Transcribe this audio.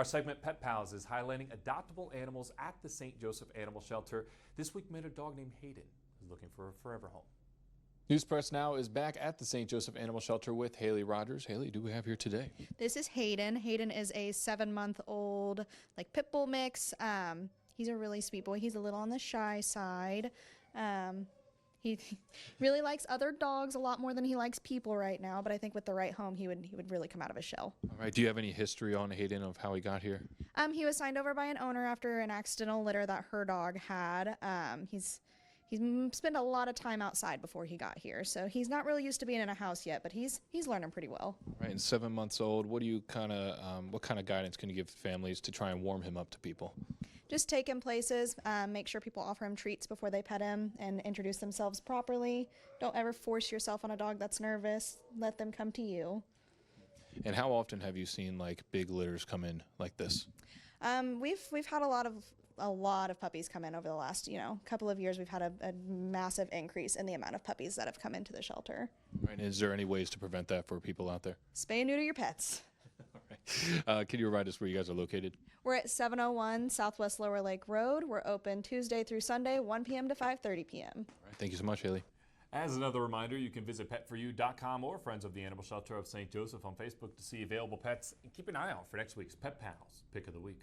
Our segment Pet Pals is highlighting adoptable animals at the St. Joseph Animal Shelter. This week, met a dog named Haden who's looking for a forever home. News Press Now is back at the St. Joseph Animal Shelter with Haley Rogers. Haley, who do we have here today? This is Haden. Haden is a 7-month-old pit bull mix. He's a really sweet boy. He's a little on the shy side. He really likes other dogs a lot more than he likes people right now, but I think with the right home, he would really come out of his shell. All right. Do you have any history on Haden of how he got here? He was signed over by an owner after an accidental litter that her dog had. He's spent a lot of time outside before he got here, so he's not really used to being in a house yet, but he's learning pretty well. All right. And 7 months old. What kind of guidance can you give families to try and warm him up to people? Just take him places, make sure people offer him treats before they pet him, and introduce themselves properly. Don't ever force yourself on a dog that's nervous. Let them come to you. And how often have you seen big litters come in like this? We've had a lot of puppies come in over the last couple of years. We've had a massive increase in the amount of puppies that have come into the shelter. Right. And is there any ways to prevent that for people out there? Spay and neuter your pets. All right. Can you remind us where you guys are located? We're at 701 Southwest Lower Lake Road. We're open Tuesday through Sunday, 1 p.m. to 5:30 p.m. All right. Thank you so much, Haley. As another reminder, you can visit petforyou.com or Friends of the Animal Shelter of St. Joseph on Facebook to see available pets. And keep an eye out for next week's Pet Pals Pick of the Week.